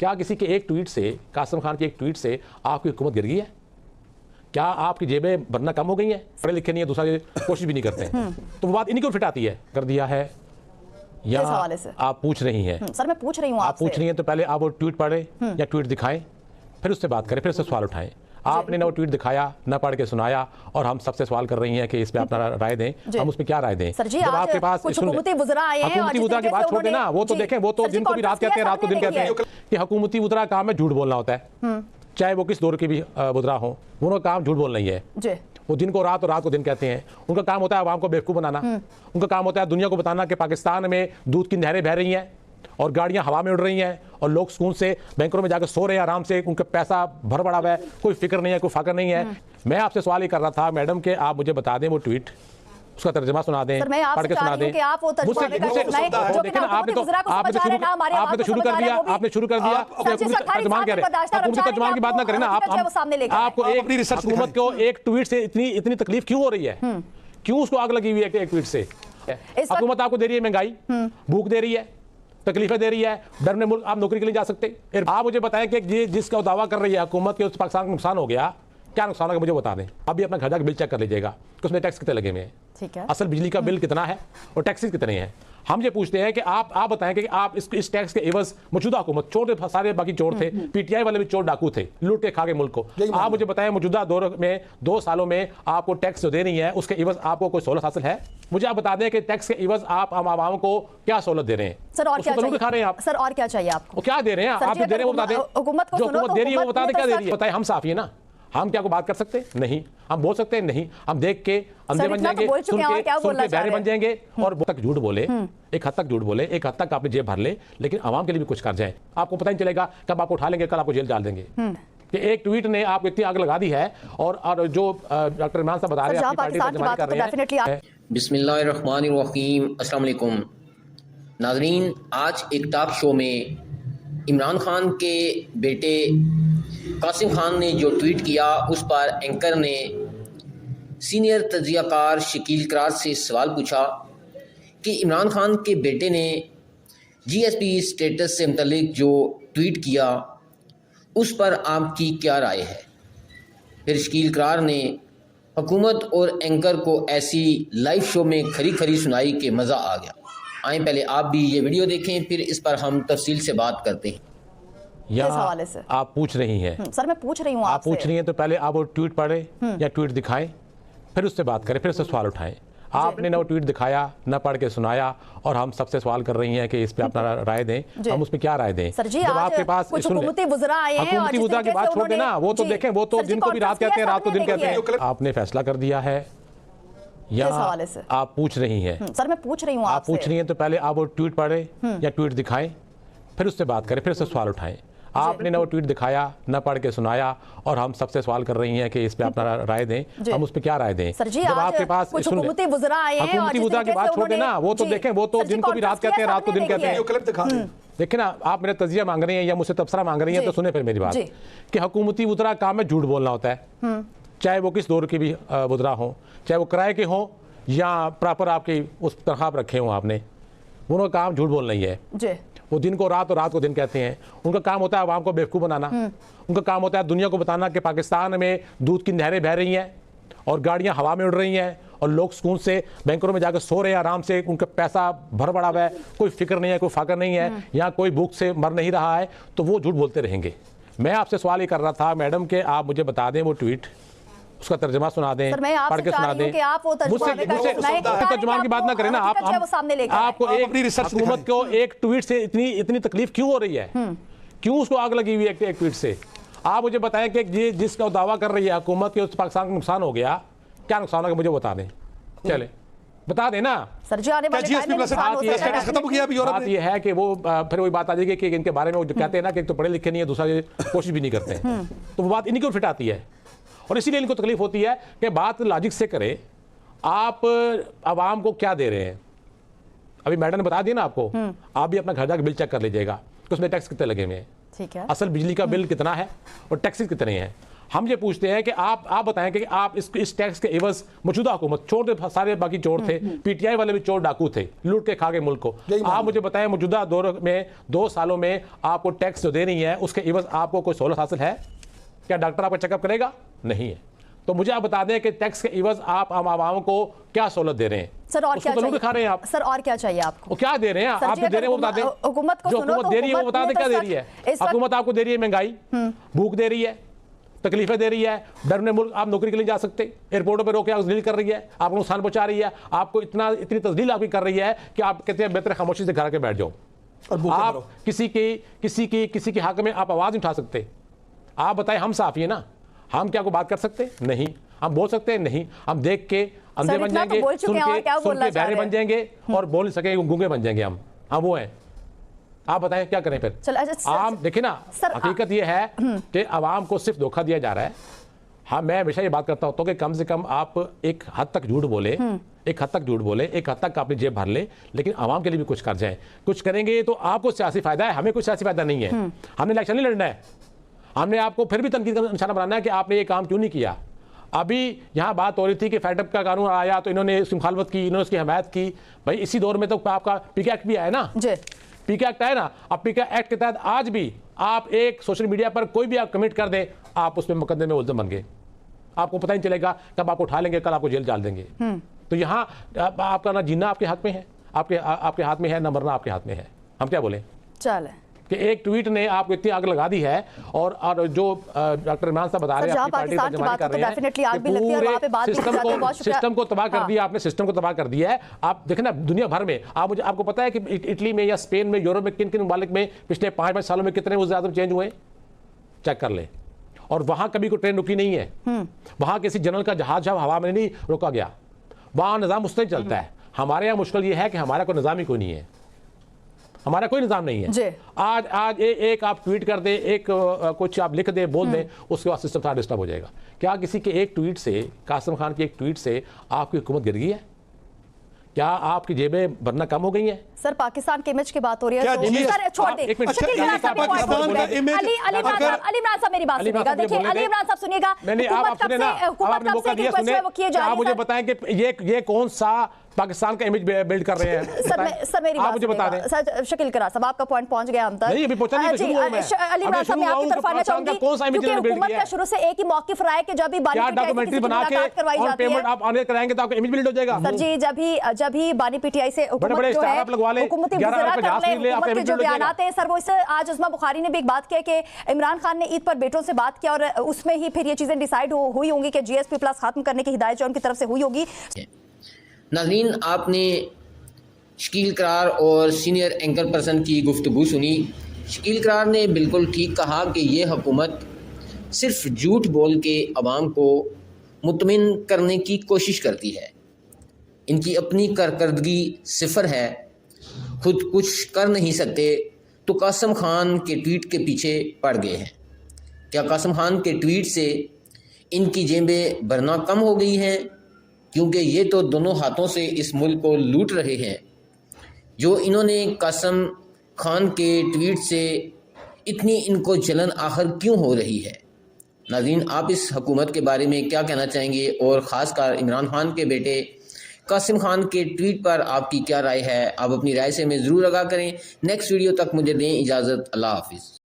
क्या किसी के एक ट्वीट से, कासिम खान के एक ट्वीट से आपकी हुकूमत गिर गई है? क्या आपकी जेबें भरना कम हो गई हैं? पढ़े लिखे नहीं है, दूसरा कोशिश भी नहीं करते हैं, तो वो बात इन्हीं को फिट आती है। कर दिया है या आप पूछ रही हैं? सर मैं पूछ रही हूँ, आप पूछ रही हैं तो पहले आप वो ट्वीट पढ़ें या ट्वीट दिखाएं, फिर उससे बात करें, फिर उससे सवाल उठाएं। आपने ना वो ट्वीट दिखाया, ना पढ़ के सुनाया, और हम सबसे सवाल कर रही हैं कि इस पे अपना राय दें, हम उसमें क्या राय दें? सर जी, जब आपके पास हुकूमती वुज़रा आए हैं, हुकूमती वुज़रा की बात छोड़ देना, वो तो देखें, वो तो दिन को भी रात कहते हैं, रात को दिन कहते हैं कि हुकूमती वुज़रा काम है झूठ बोलना होता है, चाहे वो किस दौर के भी वुज़रा हों, उनका काम झूठ बोलना ही है। वो दिन को रात और रात को दिन कहते हैं। उनका काम होता है आवाम को बेवकूफ़ बनाना, उनका काम होता है दुनिया को बताना कि पाकिस्तान में दूध की नहरें बह रही हैं और गाड़ियां हवा में उड़ रही हैं और लोग सुकून से बैंकों में जाकर सो रहे हैं आराम से, उनका पैसा भर पड़ा हुआ है, कोई फिक्र नहीं है, कोई फाकर नहीं है। मैं आपसे सवाल ये कर रहा था मैडम कि आप मुझे बता दें वो ट्वीट, उसका तर्जमा सुना दें, पढ़ के सुना दें। आपने तो शुरू कर दिया, तर्जमान कह रहे हैं, हुकूमती तर्जमान की बात ना करें ना आप। आपको हुकूमत को एक ट्वीट से इतनी तकलीफ क्यों हो रही है? क्यों उसको आग लगी हुई है एक ट्वीट से? हुकूमत आपको दे रही है महंगाई, भूख दे रही है, तकलीफें दे रही है, डर में मुल्क आप नौकरी के लिए जा सकते। आप मुझे बताएं कि जिसका दावा कर रही है हुकूमत के उस पाकिस्तान को नुकसान हो गया, क्या नुकसान होगा मुझे बता दें। अभी अपना घर जाकर बिल चेक कर लीजिएगा कि उसमें टैक्स कितने लगे हुए हैं, ठीक है, असल बिजली का बिल कितना है और टैक्सेस कितने हैं। हम ये पूछते हैं कि आप बताएं कि आप इस टैक्स के एवज मौजूदा हुकूमत, चोर सारे बाकी चोर थे, पीटीआई वाले भी चोर डाकू थे, लूट के खा के मुल्क को। आप मुझे बताएं मौजूदा दौर में 2 सालों में आपको टैक्स जो दे रही है उसके एवज आपको कोई सहूलत हासिल है? मुझे आप बता दें कि टैक्स के एवज आप आवाम को क्या सहूलत दे रहे हैं? सर और क्या खा रहे हैं आप? सर और क्या चाहिए आपको? क्या दे रहे हैं आप? जो दे रहे हैं वो बता दें, हुकूमत जो हुकूमत दे रही है वो बता दें क्या दे रही है। बताएं, हम साफ ही है ना, हम क्या को बात कर सकते हैं? नहीं। हम बोल सकते हैं? नहीं। हम देख के अंधे बन जाएंगे, सुन के बहरे बन जाएंगे और तक झूठ बोले, एक हद तक झूठ बोले, एक हद तक आपने जेब भर ले, लेकिन आवाम के लिए भी कुछ कर जाए। आपको पता नहीं चलेगा कब आपको उठा लेंगे, कल आपको जेल डाल देंगे। कि एक ट्वीट ने आपको इतनी आग लगा दी है। और जो डॉक्टर इमरान साहब बता रहे हैं अपनी पार्टी पर जमात कर रहे हैं। बिस्मिल्लाहिर्रहमानिर्रहीम, अस्सलाम वालेकुम नाज़रीन। आज एक टॉक शो में इमरान खान के बेटे कासिम खान ने जो ट्वीट किया उस पर एंकर ने सीनियर तज्ज़ियाकार शकील करार से सवाल पूछा कि इमरान खान के बेटे ने जीएसपी स्टेटस से मुतल्लिक जो ट्वीट किया उस पर आपकी क्या राय है। फिर शकील करार ने हुकूमत और एंकर को ऐसी लाइव शो में खरी खरी सुनाई कि मज़ा आ गया। आए पहले आप भी ये वीडियो देखें, फिर इस पर हम तफसील से बात करते हैं। या आप पूछ रही हैं? सर मैं पूछ रही हूँ, आप पूछ रही हैं तो पहले आप वो ट्वीट पढ़ें या ट्वीट दिखाएं, फिर उससे बात करें, फिर उससे सवाल उठाएं। आपने ना वो ट्वीट दिखाया, ना पढ़ के सुनाया, और हम सबसे सवाल कर रही हैं कि इस पे अपना राय दें, हम उसमें क्या राय दें। सर जी, जब आपके पास हुकूमती वुज़रा आए हैं, हुकूमती वुज़रा की बात छोड़ देना, वो तो देखें, वो तो दिन को भी रात कहते हैं, रात को दिन कहते हैं। आपने फैसला कर दिया है या आप पूछ रही हैं? सर मैं पूछ रही हूँ, आप पूछ रही हैं तो पहले आप वो ट्वीट पढ़ें या ट्वीट दिखाएं, फिर उससे बात करें, फिर उससे सवाल उठाएं। आपने ना वो ट्वीट दिखाया, ना पढ़ के सुनाया, और हम सबसे सवाल कर रही हैं कि इस पे अपना राय दें, हम उस पे क्या राय दें। सर जी, जब आपके पास हुकूमती वुज़रा आए हैं, हुकूमती वुज़रा की बात छोड़ देना, वो तो देखें, वो तो दिन को भी रात कहते हैं, रात को दिन कहते हैं। देखिए ना, आप मेरा तजिया मांग रही हैं या मुझसे तबसरा मांग रही हैं, तो सुने फिर मेरी बात कि हुकूमती वुज़रा काम है झूठ बोलना होता है, चाहे वो किस दौर के भी वुज़रा हों, चाहे वो किराए के हों या प्रॉपर आपकी उस तनख्वाह रखे हों आपने, उनका काम झूठ बोलना ही है। वो दिन को रात और रात को दिन कहते हैं। उनका काम होता है आवाम को बेवकूफ़ बनाना, उनका काम होता है दुनिया को बताना कि पाकिस्तान में दूध की नहरें बह रही हैं और गाड़ियां हवा में उड़ रही हैं और लोग सुकून से बैंकों में जाकर सो रहे हैं आराम से, उनका पैसा भर पड़ा हुआ है, कोई फिक्र नहीं है, कोई फाकर नहीं है, यहाँ कोई भूख से मर नहीं रहा है, तो वो झूठ बोलते रहेंगे। मैं आपसे सवाल ये कर रहा था मैडम कि आप मुझे बता दें वो ट्वीट, उसका तर्जमा सुना दें, पढ़ के सुना दें। मुझसे तर्जुमान की बात ना करें ना आप। आपको हुकूमत को एक ट्वीट से इतनी तकलीफ क्यों हो रही है? क्यों उसको आग लगी हुई है एक ट्वीट से? आप मुझे बताएं कि जिसका दावा कर रही है हुकूमत के उस पाकिस्तान को नुकसान हो गया, क्या नुकसान होगा मुझे बता दें। चले बता देना सर जी, आने वाले टाइम में खत्म किया भी। बात ये है कि वो फिर वही बात आ जाएगी कि इनके बारे में वो जो कहते हैं ना कि एक तो पढ़े लिखे नहीं है, दूसरा कोशिश भी नहीं करते, तो वो बात इन्हीं को फिट आती है और इसीलिए इनको तकलीफ होती है कि बात लॉजिक से करें। आप आवाम को क्या दे रहे हैं? अभी मैडम ने बता दिया ना आपको, आप भी अपना घर जाकर बिल चेक कर लीजिएगा कि उसमें टैक्स कितने लगे हुए हैं, ठीक है, असल बिजली का बिल कितना है और टैक्सेस कितने हैं। हम ये पूछते हैं कि आप बताएं कि आप इस टैक्स के एवज मौजूदा हुकूमत, छोड़ दे सारे बाकी चोर थे, पीटीआई वाले भी चोर डाकू थे, लूट के खा गए मुल्क को, आप मुझे बताएं मौजूदा दौर में 2 सालों में आपको टैक्स जो दे रही है उसके एवज आपको कोई सहूलत हासिल है? क्या डॉक्टर आपका चेकअप करेगा? नहीं है। तो मुझे आप बता दें कि टैक्स के एवज आप आवाम को क्या सहूलत दे रहे हैं? सर और क्या चाहिए? खा रहे हैं आप सर और क्या चाहिए आपको? क्या दे रहे हैं आप? जो दे रहे हैं वो बता दें। हुकूमत को जो हुकूमत दे रही है वो बता दें क्या दे रही है? हुकूमत आपको दे रही है महंगाई, भूख दे रही है, तकलीफें दे रही है, डर में मुल्क आप नौकरी के लिए जा सकते, एयरपोर्टों पर रोके जलील कर रही है, आपको नुकसान पहुंचा रही है, आपको इतनी तजलील आपकी कर रही है कि आप कहते हैं बेहतर खामोशी से घर के बैठ जाओ। आप किसी के हक में आप आवाज नहीं उठा सकते। आप बताएं, हम साफी है ना, हम क्या को बात कर सकते? नहीं। हम बोल सकते हैं? नहीं। हम देख के अंधे बन जाएंगे, सुन के बहरे बन जाएंगे और बोल नहीं सकेंगे, गूंगे बन जाएंगे हम वो हैं। आप बताएं क्या करें फिर? आम देखिए ना, हकीकत ये है कि आवाम को सिर्फ धोखा दिया जा रहा है। हाँ, मैं हमेशा ये बात करता हूं कि कम से कम आप एक हद तक झूठ बोले, एक हद तक अपनी जेब भर ले, लेकिन आवाम के लिए भी कुछ कर जाए। कुछ करेंगे तो आपको सियासी फायदा है, हमें कुछ सियासी फायदा नहीं है। हमने इलेक्शन नहीं लड़ना है, हमने आपको फिर भी तनकीद का निशाना बनाना है कि आपने ये काम क्यों नहीं किया। अभी यहाँ बात हो रही थी कि फेडअप का कानून आया तो इन्होंने उसकी मुखालफत की, इन्होंने उसकी हमायत की। भाई इसी दौर में तो आपका पीके एक्ट भी आया ना, पीके एक्ट है ना। अब पीके एक्ट के तहत आज भी आप एक सोशल मीडिया पर कोई भी आप कमेंट कर दें, आप उसमें मुकदमे में मुल्ज़िम बन गए। आपको पता नहीं चलेगा, कब आपको उठा लेंगे, कल आपको जेल डाल देंगे। तो यहाँ आपका ना जीना आपके हाथ में है, आपके हाथ में है, ना मरना आपके हाथ में है। हम क्या बोले? चले कि एक ट्वीट ने आपको इतनी आग लगा दी है, और जो डॉक्टर इमरान साहब बता रहे हैं अपनी पार्टी पर जमाई कर रहे हैं, पूरे सिस्टम को तबाह कर दिया आपने, सिस्टम को तबाह कर दिया है। आप देखें ना, दुनिया भर में आपको पता है कि इटली में या स्पेन में, यूरोप में, किन मुमालिक में पिछले 5-5 सालों में कितने वज़ीर आज़म चेंज हुए, चेक कर ले। और वहां कभी कोई ट्रेन रुकी नहीं है, वहां किसी जनरल का जहाज हवा में नहीं रोका गया, वहां निज़ाम मुस्तकिल चलता है। हमारे यहाँ मुश्किल ये है कि हमारा कोई निज़ाम ही कोई नहीं है, हमारा कोई निज़ाम नहीं है। आज एक आप ट्वीट कर दे, एक कुछ आप लिख दे, बोल दें, उसके बाद सिस्टम सारा डिस्टर्ब हो जाएगा। क्या किसी के एक ट्वीट से, कासिम खान के एक ट्वीट से आपकी हुकूमत गिर गई है? क्या आपकी जेबें भरना कम हो गई हैं? सर पाकिस्तान के इमेज की बात हो रही है, सर छोड़ दे। अली इमरान साहब मेरी बात सुनिएगा, देखिए अली इमरान साहब सुनिएगा, आप मुझे बताएं कि ये कौन सा पाकिस्तान का इमेज बिल्ड कर रहे हैं? सर मेरी बात मुझे बता दें। सर शकील करार साहब, आपका पॉइंट पहुंच गया हम तक। नहीं, अभी पहुंचा नहीं, अली इमरान साहब, मैं आपकी तरफ आना चाहूंगी क्योंकि हुकूमत का शुरू से एक ही मौकिफ रहा है कि जब भी डॉक्यूमेंट्री बना के पेमेंट आप ऑनर कराएंगे तो आपका इमेज बिल्ड हो जाएगा। सर जी, जब भी बानी पीटीआई से बड़े स्टार्टअप लगवा ले, हुकूमती जो बयानात हैं सर, वो इससे आज उस्मा बुखारी ने भी एक बात की कि इमरान खान ने ईद पर बेटों से बात किया और उसमें ही फिर ये चीजें डिसाइड हुई होंगी कि जीएसपी प्लस खत्म करने की हिदायत जो उनकी तरफ से हुई होगी। नाज़रीन, आपने शकील करार और सीनियर एंकर पर्सन की गुफ्तगू सुनी। शकील करार ने बिल्कुल ठीक कहा कि ये हुकूमत सिर्फ झूठ बोल के अवाम को मुतमिन करने की कोशिश करती है। इनकी अपनी कारकर्दगी सिफर है, खुद कुछ कर नहीं सकते तो कासिम खान के ट्वीट के पीछे पड़ गए हैं। क्या कासिम खान के ट्वीट से इनकी जेबें भरना कम हो गई हैं? क्योंकि ये तो दोनों हाथों से इस मुल्क को लूट रहे हैं। जो इन्होंने कासिम खान के ट्वीट से इतनी इनको जलन आखिर क्यों हो रही है? नाज़रीन, आप इस हुकूमत के बारे में क्या कहना चाहेंगे और ख़ासकर इमरान खान के बेटे कासिम खान के ट्वीट पर आपकी क्या राय है? आप अपनी राय से हमें ज़रूर आगाह करें। नेक्स्ट वीडियो तक मुझे दें इजाज़त। अल्लाह हाफिज़।